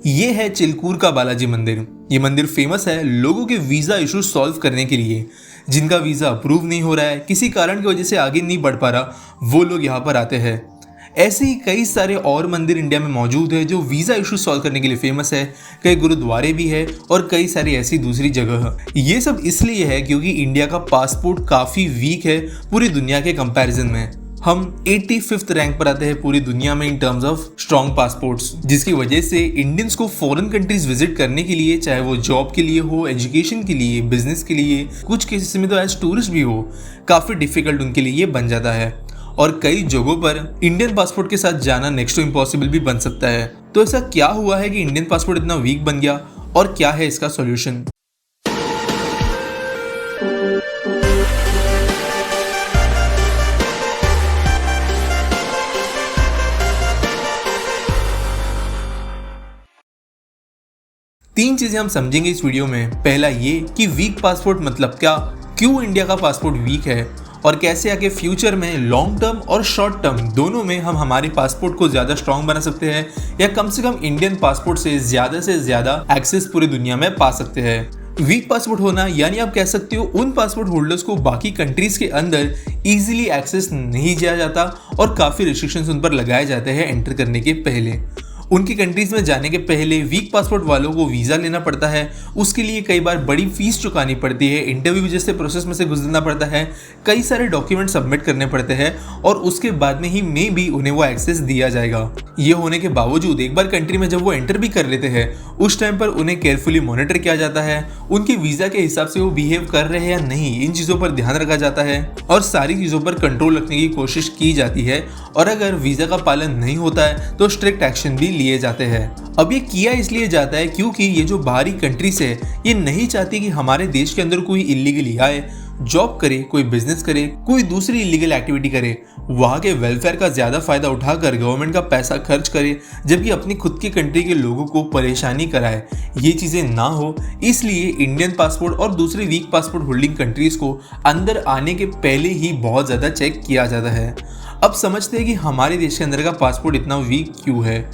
ये है चिलकूर का बालाजी मंदिर। ये मंदिर फेमस है लोगों के वीज़ा इशू सॉल्व करने के लिए। जिनका वीज़ा अप्रूव नहीं हो रहा है, किसी कारण की वजह से आगे नहीं बढ़ पा रहा, वो लोग यहाँ पर आते हैं। ऐसे ही कई सारे और मंदिर इंडिया में मौजूद है जो वीज़ा इशू सॉल्व करने के लिए फेमस है। कई गुरुद्वारे भी है और कई सारी ऐसी दूसरी जगह। ये सब इसलिए है क्योंकि इंडिया का पासपोर्ट काफ़ी वीक है पूरी दुनिया के कंपैरिजन में। हम 85th रैंक पर आते हैं पूरी दुनिया में in terms of strong passports, जिसकी वजह से इंडियंस को फॉरेन कंट्रीज विजिट करने के लिए, चाहे वो जॉब के लिए हो, एजुकेशन के लिए, बिजनेस के लिए, कुछ केसेस में तो एज टूरिस्ट भी हो, काफ़ी डिफिकल्ट उनके लिए ये बन जाता है। और कई जगहों पर इंडियन पासपोर्ट के साथ जाना नेक्स्ट टू इम्पॉसिबल भी बन सकता है। तो ऐसा क्या हुआ है कि इंडियन पासपोर्ट इतना वीक बन गया और क्या है इसका सॉल्यूशन? तीन चीजें हम समझेंगे इस वीडियो में। पहला ये कि वीक पासपोर्ट मतलब क्या, क्यों इंडिया का पासपोर्ट वीक है, और कैसे आगे फ्यूचर में लॉन्ग टर्म और शॉर्ट टर्म दोनों में हम हमारे पासपोर्ट को ज़्यादा स्ट्रॉन्ग बना सकते हैं या कम से कम इंडियन पासपोर्ट से ज़्यादा एक्सेस पूरी दुनिया में पा सकते हैं। वीक पासपोर्ट होना यानी आप कह सकते हो उन पासपोर्ट होल्डर्स को बाकी कंट्रीज के अंदर इजीली एक्सेस नहीं दिया जाता और काफ़ी रिस्ट्रिक्शंस उन पर लगाए जाते हैं एंटर करने के पहले। उनकी कंट्रीज में जाने के पहले वीक पासपोर्ट वालों को वीज़ा लेना पड़ता है। उसके लिए कई बार बड़ी फीस चुकानी पड़ती है, इंटरव्यू जैसे प्रोसेस में से गुजरना पड़ता है, कई सारे डॉक्यूमेंट सबमिट करने पड़ते हैं और उसके बाद में ही मे बी उन्हें वो एक्सेस दिया जाएगा। ये होने के बावजूद एक बार कंट्री में जब वो एंटर भी कर लेते हैं, उस टाइम पर उन्हें केयरफुली मॉनिटर किया जाता है। उनके वीज़ा के हिसाब से वो बिहेव कर रहे हैं या नहीं, इन चीज़ों पर ध्यान रखा जाता है और सारी चीज़ों पर कंट्रोल रखने की कोशिश की जाती है। और अगर वीज़ा का पालन नहीं होता है तो स्ट्रिक्ट एक्शन भी लिए जाते हैं। अब ये किया इसलिए जाता है क्योंकि ये जो बाहरी कंट्रीज है ये नहीं चाहती कि हमारे देश के अंदर कोई इलीगली आए, जॉब करे, कोई बिजनेस करे, कोई दूसरी इलीगल एक्टिविटी करे, वहाँ के वेलफेयर का ज़्यादा फायदा उठाकर गवर्नमेंट का पैसा खर्च करे, जबकि अपनी खुद की कंट्री के लोगों को परेशानी कराए। ये चीज़ें ना हो, इसलिए इंडियन पासपोर्ट और दूसरे वीक पासपोर्ट होल्डिंग कंट्रीज को अंदर आने के पहले ही बहुत ज़्यादा चेक किया जाता है। अब समझते हैं कि हमारे देश के अंदर का पासपोर्ट इतना वीक क्यों है।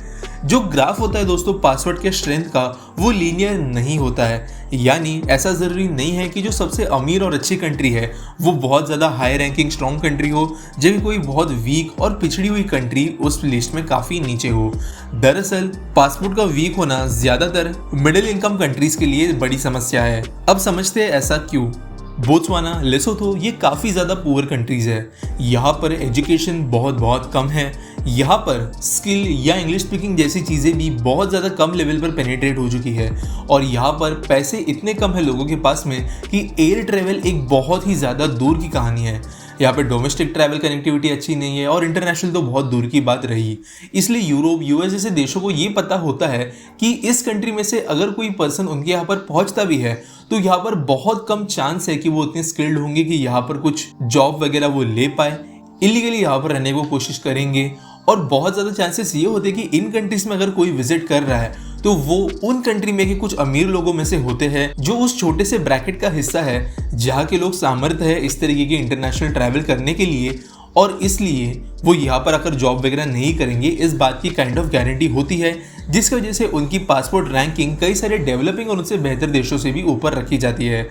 जो ग्राफ होता है दोस्तों पासपोर्ट के स्ट्रेंथ का, वो लीनियर नहीं होता है। यानी ऐसा ज़रूरी नहीं है कि जो सबसे अमीर और अच्छी कंट्री है वो बहुत ज़्यादा हाई रैंकिंग स्ट्रॉन्ग कंट्री हो, जबकि कोई बहुत वीक और पिछड़ी हुई कंट्री उस लिस्ट में काफ़ी नीचे हो। दरअसल पासपोर्ट का वीक होना ज़्यादातर मिडिल इनकम कंट्रीज़ के लिए बड़ी समस्या है। अब समझते हैं ऐसा क्यों। बोत्सवाना, लेसोथो, ये काफ़ी ज़्यादा पुअर कंट्रीज़ है। यहाँ पर एजुकेशन बहुत कम है। यहाँ पर स्किल या इंग्लिश स्पीकिंग जैसी चीज़ें भी बहुत ज़्यादा कम लेवल पर पेनिट्रेट हो चुकी है। और यहाँ पर पैसे इतने कम है लोगों के पास में कि एयर ट्रेवल एक बहुत ही ज़्यादा दूर की कहानी है। यहाँ पे डोमेस्टिक ट्रैवल कनेक्टिविटी अच्छी नहीं है और इंटरनेशनल तो बहुत दूर की बात रही। इसलिए यूरोप, यूएस जैसे देशों को ये पता होता है कि इस कंट्री में से अगर कोई पर्सन उनके यहाँ पर पहुँचता भी है तो यहाँ पर बहुत कम चांस है कि वो इतने स्किल्ड होंगे कि यहाँ पर कुछ जॉब वगैरह वो ले पाए। इलीगली यहाँ पर रहने को कोशिश करेंगे और बहुत ज़्यादा चांसेस ये होते हैं कि इन कंट्रीज में अगर कोई विजिट कर रहा है तो वो उन कंट्री में के कुछ अमीर लोगों में से होते हैं जो उस छोटे से ब्रैकेट का हिस्सा है जहाँ के लोग सामर्थ्य है इस तरीके की इंटरनेशनल ट्रैवल करने के लिए, और इसलिए वो यहाँ पर आकर जॉब वगैरह नहीं करेंगे। इस बात की काइंड ऑफ गारंटी होती है, जिसकी वजह से उनकी पासपोर्ट रैंकिंग कई सारे डेवलपिंग और उनसे बेहतर देशों से भी ऊपर रखी जाती है।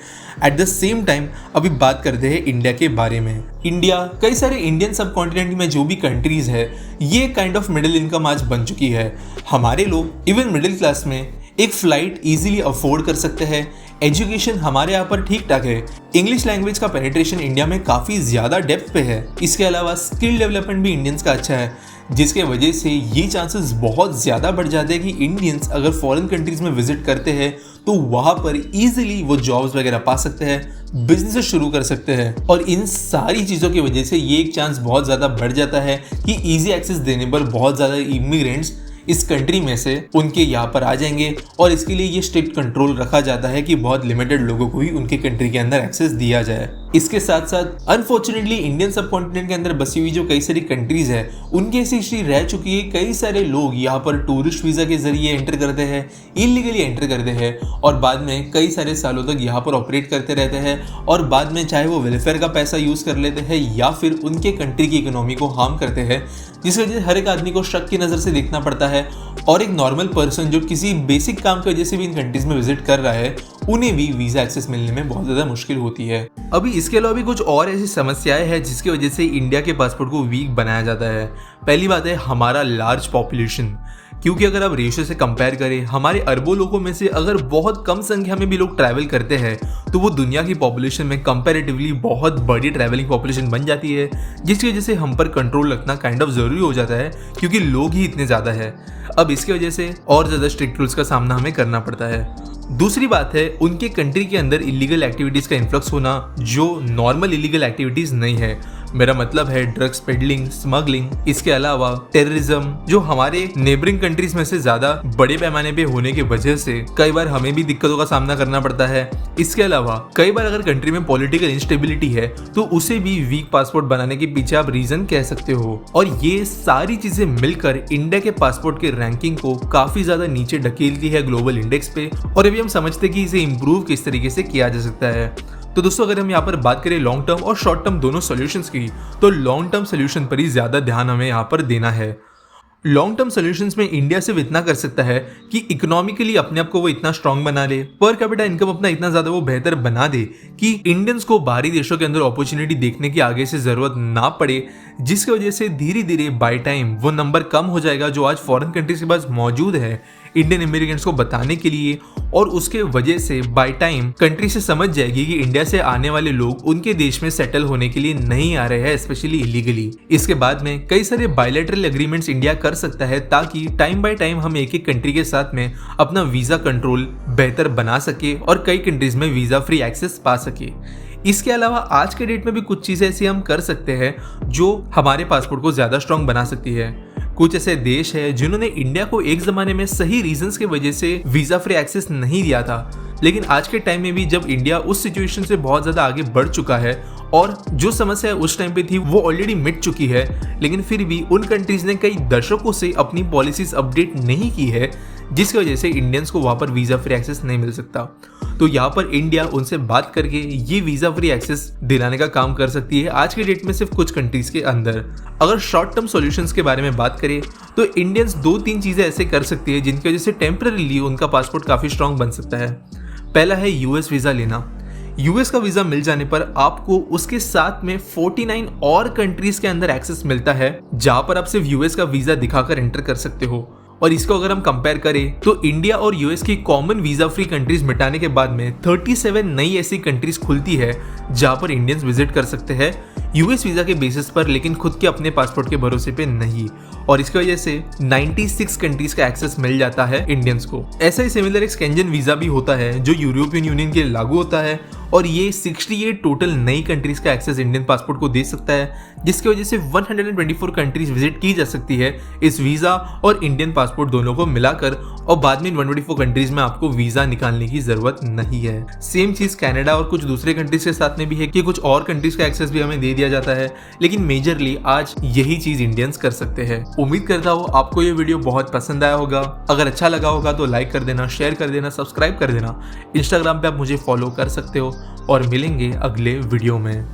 एट द सेम टाइम अभी बात करते हैं इंडिया के बारे में। इंडिया, कई सारे इंडियन सब कॉन्टिनेंट में जो भी कंट्रीज है ये काइंड ऑफ मिडिल इनकम आज बन चुकी है। हमारे लोग इवन मिडिल क्लास में एक फ्लाइट इजीली अफोर्ड कर सकते हैं। एजुकेशन हमारे यहाँ पर ठीक ठाक है। इंग्लिश लैंग्वेज का पेनिट्रेशन इंडिया में काफ़ी ज़्यादा डेप्थ पे है। इसके अलावा स्किल डेवलपमेंट भी इंडियंस का अच्छा है, जिसके वजह से ये चांसेस बहुत ज़्यादा बढ़ जाते हैं कि इंडियंस अगर फॉरेन कंट्रीज़ में विजिट करते हैं तो वहाँ पर ईजिली वो जॉब्स वगैरह पा सकते हैं, बिजनेस शुरू कर सकते हैं। और इन सारी चीज़ों की वजह से ये एक चांस बहुत ज़्यादा बढ़ जाता है कि ईजी एक्सेस देने पर बहुत ज़्यादा इमिग्रेंट्स इस कंट्री में से उनके यहाँ पर आ जाएंगे। और इसके लिए ये स्ट्रिक्ट कंट्रोल रखा जाता है कि बहुत लिमिटेड लोगों को ही उनके कंट्री के अंदर एक्सेस दिया जाए। इसके साथ साथ अनफॉर्चुनेटली इंडियन सब कॉन्टिनेंट के अंदर बसी हुई जो कई सारी कंट्रीज है उनकी ऐसी हिस्ट्री रह चुकी है। कई सारे लोग यहाँ पर टूरिस्ट वीजा के जरिए एंटर करते हैं, इलीगली एंटर करते हैं और बाद में कई सारे सालों तक यहाँ पर ऑपरेट करते रहते हैं और बाद में चाहे वो वेलफेयर का पैसा यूज कर लेते हैं या फिर उनके कंट्री की इकोनॉमी को हार्म करते हैं, जिस वजह से हर एक आदमी को शक की नज़र से देखना पड़ता है और एक नॉर्मल पर्सन जो किसी बेसिक काम की वजह से भी इन कंट्रीज में विजिट कर रहा है उन्हें भी वीजा एक्सेस मिलने में बहुत ज़्यादा मुश्किल होती है। अभी इसके अलावा भी कुछ और ऐसी समस्याएं हैं जिसकी वजह से इंडिया के पासपोर्ट को वीक बनाया जाता है। पहली बात है हमारा लार्ज पॉपुलेशन, क्योंकि अगर आप रेशियो से कंपेयर करें हमारे अरबों लोगों में से अगर बहुत कम संख्या में भी लोग ट्रैवल करते हैं तो वो दुनिया की पॉपुलेशन में कंपैरेटिवली बहुत बड़ी ट्रैवलिंग पॉपुलेशन बन जाती है, जिसकी वजह से हम पर कंट्रोल रखना काइंड ऑफ ज़रूरी हो जाता है क्योंकि लोग ही इतने ज़्यादा है। अब इसकी वजह से और ज़्यादा स्ट्रिक्ट रूल्स का सामना हमें करना पड़ता है। दूसरी बात है उनके कंट्री के अंदर इलीगल एक्टिविटीज़ का इन्फ्लक्स होना जो नॉर्मल इलीगल एक्टिविटीज़ नहीं है। मेरा मतलब है ड्रग्स पेडलिंग, स्मगलिंग, इसके अलावा टेररिज्म जो हमारे नेबरिंग कंट्रीज में से ज़्यादा बड़े पैमाने पे होने की वजह से कई बार हमें भी दिक्कतों का सामना करना पड़ता है। इसके अलावा कई बार अगर कंट्री में पॉलिटिकल इंस्टेबिलिटी है तो उसे भी वीक पासपोर्ट बनाने के पीछे आप रीजन कह सकते हो और ये सारी चीज़ें मिलकर इंडिया के पासपोर्ट के रैंकिंग को काफ़ी ज़्यादा नीचे ढकेलती है ग्लोबल इंडेक्स पे और अभी हम समझते हैं कि इसे इम्प्रूव किस तरीके से किया जा सकता है। तो दोस्तों अगर हम यहाँ पर बात करें लॉन्ग टर्म और शॉर्ट टर्म दोनों सॉल्यूशंस की तो लॉन्ग टर्म सॉल्यूशन पर ही ज़्यादा ध्यान हमें यहाँ पर देना है। लॉन्ग टर्म सॉल्यूशंस में इंडिया सिर्फ इतना कर सकता है कि इकोनॉमिकली अपने आप को वो इतना स्ट्रांग बना ले, पर कैपिटा इनकम अपना इतना ज़्यादा वो बेहतर बना दे कि इंडियंस को बाहरी देशों के अंदर अपॉर्चुनिटी देखने की आगे से ज़रूरत ना पड़े, जिसकी वजह से धीरे धीरे बाय टाइम वो नंबर कम हो जाएगा जो आज फॉरेन कंट्रीज के पास मौजूद है इंडियन इमिग्रेंट्स को बताने के लिए और उसके वजह से बाय टाइम कंट्री से समझ जाएगी कि इंडिया से आने वाले लोग उनके देश में सेटल होने के लिए नहीं आ रहे हैं, स्पेशली इलीगली। इसके बाद में कई सारे बायलैटरल एग्रीमेंट्स इंडिया कर सकता है ताकि टाइम बाय टाइम हम एक एक कंट्री के साथ में अपना वीजा कंट्रोल बेहतर बना सके और कई कंट्रीज में वीजा फ्री एक्सेस पा सके। इसके अलावा आज के डेट में भी कुछ चीज़ें ऐसी हम कर सकते हैं जो हमारे पासपोर्ट को ज़्यादा स्ट्रांग बना सकती है। कुछ ऐसे देश है जिन्होंने इंडिया को एक ज़माने में सही रीजंस की वजह से वीज़ा फ्री एक्सेस नहीं दिया था, लेकिन आज के टाइम में भी जब इंडिया उस सिचुएशन से बहुत ज़्यादा आगे बढ़ चुका है और जो समस्या उस टाइम पे थी वो ऑलरेडी मिट चुकी है, लेकिन फिर भी उन कंट्रीज़ ने कई दशकों से अपनी पॉलिसीज़ अपडेट नहीं की है, जिसकी वजह से इंडियंस को वहाँ पर वीज़ा फ्री एक्सेस नहीं मिल सकता। तो यहाँ पर इंडिया उनसे बात करके ये वीज़ा फ्री एक्सेस दिलाने का काम कर सकती है आज के डेट में सिर्फ कुछ कंट्रीज़ के अंदर। अगर शॉर्ट टर्म सॉल्यूशंस के बारे में बात करें तो इंडियंस 2-3 चीज़ें ऐसे कर सकती है जिनकी वजह से टेम्पररीली उनका पासपोर्ट काफ़ी स्ट्रांग बन सकता है। पहला है यूएस वीज़ा लेना। यूएस का वीज़ा मिल जाने पर आपको उसके साथ में 49 और कंट्रीज़ के अंदर एक्सेस मिलता है जहाँ पर आप सिर्फ यूएस का वीज़ा दिखाकर एंटर कर सकते हो। और इसको अगर हम कंपेयर करें तो इंडिया और यूएस की कॉमन वीजा फ्री कंट्रीज मिटाने के बाद में 37 नई ऐसी कंट्रीज खुलती है जहां पर इंडियंस विजिट कर सकते हैं यूएस वीजा के बेसिस पर, लेकिन खुद के अपने पासपोर्ट के भरोसे पे नहीं। और इसकी वजह से 96 कंट्रीज का एक्सेस मिल जाता है इंडियंस को। ऐसा ही सिमिलर एक स्केंजन वीजा भी होता है जो यूरोपियन यूनियन के लिए लागू होता है और ये 68 टोटल नई कंट्रीज का एक्सेस इंडियन पासपोर्ट को दे सकता है, जिसकी वजह से 124 कंट्रीज विजिट की जा सकती है इस वीजा और इंडियन पासपोर्ट दोनों को मिलाकर, और बाद में 124 कंट्रीज में आपको वीजा निकालने की जरूरत नहीं है। सेम चीज कनाडा और कुछ दूसरे कंट्रीज के साथ में भी है कि कुछ और कंट्रीज का एक्सेस भी हमें दे दिया जाता है, लेकिन मेजरली आज यही चीज इंडियंस कर सकते हैं। उम्मीद करता हूँ आपको ये वीडियो बहुत पसंद आया होगा। अगर अच्छा लगा होगा तो लाइक कर देना, शेयर कर देना, सब्सक्राइब कर देना। इंस्टाग्राम पे आप मुझे फॉलो कर सकते हो और मिलेंगे अगले वीडियो में।